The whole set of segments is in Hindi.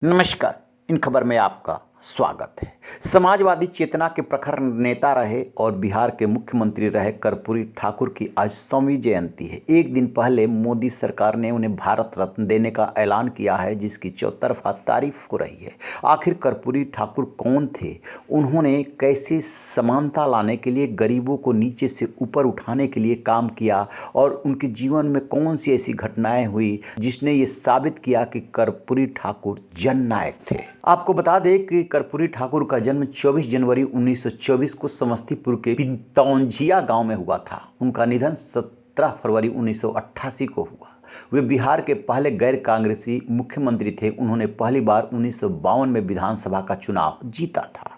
नमस्कार। इन खबर में आपका स्वागत है। समाजवादी चेतना के प्रखर नेता रहे और बिहार के मुख्यमंत्री रहे कर्पूरी ठाकुर की आज 100वीं जयंती है। एक दिन पहले मोदी सरकार ने उन्हें भारत रत्न देने का ऐलान किया है, जिसकी चौतरफा तारीफ हो रही है। आखिर कर्पूरी ठाकुर कौन थे? उन्होंने कैसे समानता लाने के लिए, गरीबों को नीचे से ऊपर उठाने के लिए काम किया और उनके जीवन में कौन सी ऐसी घटनाएं हुई जिसने ये साबित किया कि कर्पूरी ठाकुर जननायक थे। आपको बता दें कि कर्पूरी ठाकुर का जन्म 24 जनवरी 1924 को समस्तीपुर के पितौंझिया गांव में हुआ था। उनका निधन 17 फरवरी 1988 को हुआ। वे बिहार के पहले गैर कांग्रेसी मुख्यमंत्री थे। उन्होंने पहली बार 1952 में विधानसभा का चुनाव जीता था।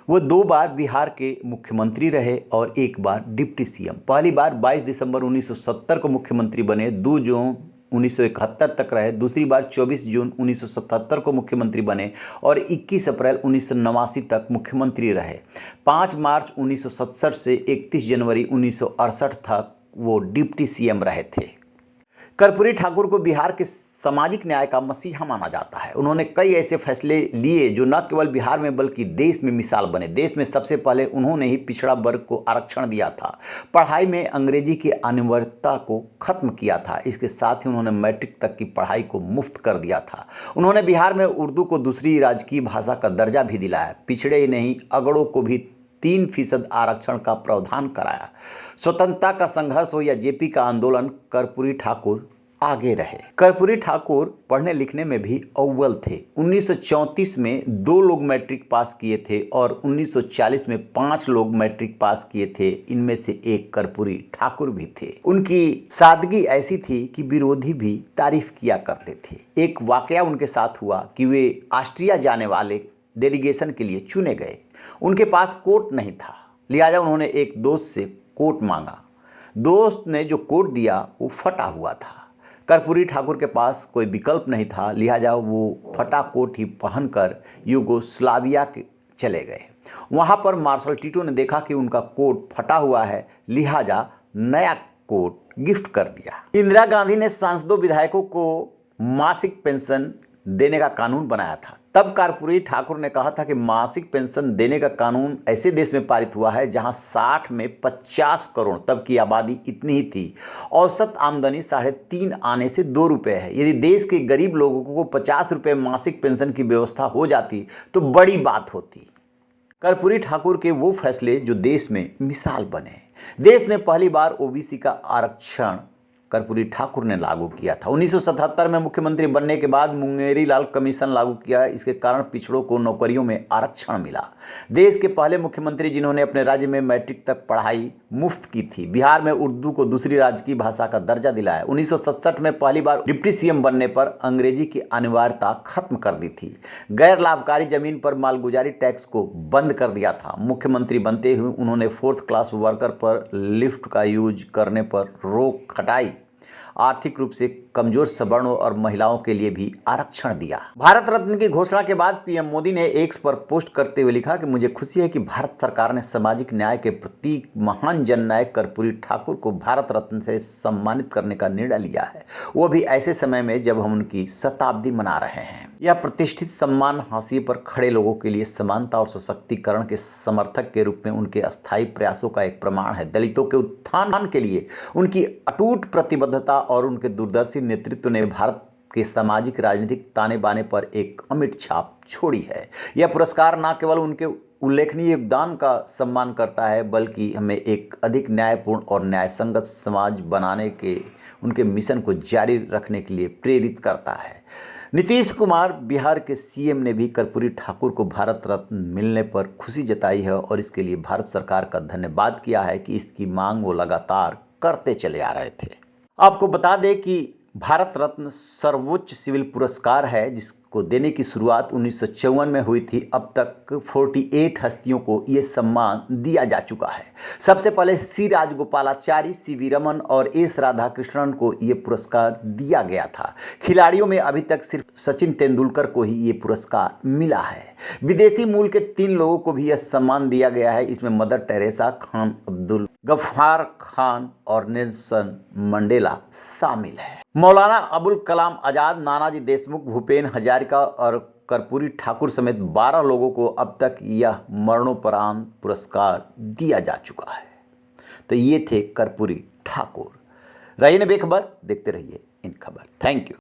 वो 2 बार बिहार के मुख्यमंत्री रहे और 1 बार डिप्टी सीएम। पहली बार 22 दिसंबर 1970 को मुख्यमंत्री बने, 2 जून 1971 तक रहे। दूसरी बार 24 जून 1977 को मुख्यमंत्री बने और 21 अप्रैल 1989 तक मुख्यमंत्री रहे। 5 मार्च 1967 से 31 जनवरी 1968 तक वो डिप्टी सीएम रहे थे। कर्पूरी ठाकुर को बिहार के सामाजिक न्याय का मसीहा माना जाता है। उन्होंने कई ऐसे फैसले लिए जो न केवल बिहार में बल्कि देश में मिसाल बने। देश में सबसे पहले उन्होंने ही पिछड़ा वर्ग को आरक्षण दिया था। पढ़ाई में अंग्रेजी की अनिवार्यता को खत्म किया था। इसके साथ ही उन्होंने मैट्रिक तक की पढ़ाई को मुफ्त कर दिया था। उन्होंने बिहार में उर्दू को दूसरी राजकीय भाषा का दर्जा भी दिलाया। पिछड़े ही नहीं, अगड़ों को भी 3% आरक्षण का प्रावधान कराया। स्वतंत्रता का संघर्ष हो या जेपी का आंदोलन, कर्पूरी ठाकुर आगे रहे। कर्पूरी ठाकुर पढ़ने लिखने में भी अव्वल थे। 1934 में 2 लोग मैट्रिक पास किए थे और 1940 में 5 लोग मैट्रिक पास किए थे। इनमें से एक कर्पूरी ठाकुर भी थे। उनकी सादगी ऐसी थी कि विरोधी भी तारीफ किया करते थे। एक वाकया उनके साथ हुआ कि वे ऑस्ट्रिया जाने वाले डेलीगेशन के लिए चुने गए। उनके पास कोट नहीं था, लिहाजा उन्होंने एक दोस्त से कोट मांगा। दोस्त ने जो कोट दिया वो फटा हुआ था। कर्पूरी ठाकुर के पास कोई विकल्प नहीं था, लिहाजा वो फटा कोट ही पहनकर यूगोस्लाविया के चले गए। वहाँ पर मार्शल टीटो ने देखा कि उनका कोट फटा हुआ है, लिहाजा नया कोट गिफ्ट कर दिया। इंदिरा गांधी ने सांसदों विधायकों को मासिक पेंशन देने का कानून बनाया था। तब कर्पूरी ठाकुर ने कहा था कि मासिक पेंशन देने का कानून ऐसे देश में पारित हुआ है जहां 60 में 50 करोड़, तब की आबादी इतनी ही थी। औसत आमदनी 3.5 आने से 2 रुपये है। यदि देश के गरीब लोगों को 50 रुपये मासिक पेंशन की व्यवस्था हो जाती तो बड़ी बात होती। कर्पूरी ठाकुर के वो फैसले जो देश में मिसाल बने। देश में पहली बार ओबीसी का आरक्षण कर्पूरी ठाकुर ने लागू किया था। 1977 में मुख्यमंत्री बनने के बाद मुंगेरी लाल कमीशन लागू किया। इसके कारण पिछड़ों को नौकरियों में आरक्षण मिला। देश के पहले मुख्यमंत्री जिन्होंने अपने राज्य में मैट्रिक तक पढ़ाई मुफ्त की थी। बिहार में उर्दू को दूसरी राजकीय भाषा का दर्जा दिलाया। 1967 में पहली बार डिप्टी सीएम बनने पर अंग्रेजी की अनिवार्यता खत्म कर दी थी। गैर लाभकारी जमीन पर मालगुजारी टैक्स को बंद कर दिया था। मुख्यमंत्री बनते हुए उन्होंने 4th क्लास वर्कर पर लिफ्ट का यूज करने पर रोक हटाई। आर्थिक रूप से कमजोर सवर्णों और महिलाओं के लिए भी आरक्षण दिया। भारत रत्न की घोषणा के बाद पीएम मोदी ने एक्स पर पोस्ट करते हुए लिखा कि मुझे खुशी है कि भारत सरकार ने सामाजिक न्याय के प्रतीक महान जननायक कर्पूरी ठाकुर को भारत रत्न से सम्मानित करने का निर्णय लिया है, वो भी ऐसे समय में जब हम उनकी शताब्दी मना रहे हैं। यह प्रतिष्ठित सम्मान हाशिए पर खड़े लोगों के लिए समानता और सशक्तिकरण के समर्थक के रूप में उनके अस्थायी प्रयासों का एक प्रमाण है। दलितों के उत्थान के लिए उनकी अटूट प्रतिबद्धता और उनके दूरदर्शी नेतृत्व ने भारत के सामाजिक राजनीतिक ताने बाने पर एक अमिट छाप छोड़ी है। यह पुरस्कार न केवल उनके उल्लेखनीय योगदान का सम्मान करता है, बल्कि हमें एक अधिक न्यायपूर्ण और न्यायसंगत समाज बनाने के उनके मिशन को जारी रखने के लिए प्रेरित करता है। नीतीश कुमार बिहार के सीएम ने भी कर्पूरी ठाकुर को भारत रत्न मिलने पर खुशी जताई है और इसके लिए भारत सरकार का धन्यवाद किया है कि इसकी मांग वो लगातार करते चले आ रहे थे। आपको बता दें कि भारत रत्न सर्वोच्च सिविल पुरस्कार है जिसको देने की शुरुआत 1954 में हुई थी। अब तक 48 हस्तियों को ये सम्मान दिया जा चुका है। सबसे पहले सी राजगोपालाचारी, सीवी रमन और एस राधाकृष्णन को ये पुरस्कार दिया गया था। खिलाड़ियों में अभी तक सिर्फ सचिन तेंदुलकर को ही ये पुरस्कार मिला है। विदेशी मूल के 3 लोगों को भी यह सम्मान दिया गया है। इसमें मदर टेरेसा, खान अब्दुल गफ्फार खान और नेल्सन मंडेला शामिल है। मौलाना अबुल कलाम आज़ाद, नानाजी देशमुख, भूपेन हजारिका निहारिका और कर्पूरी ठाकुर समेत 12 लोगों को अब तक यह मरणोपरांत पुरस्कार दिया जा चुका है। तो ये थे कर्पूरी ठाकुर। रहिए बेखबर, देखते रहिए इन खबर। Thank you.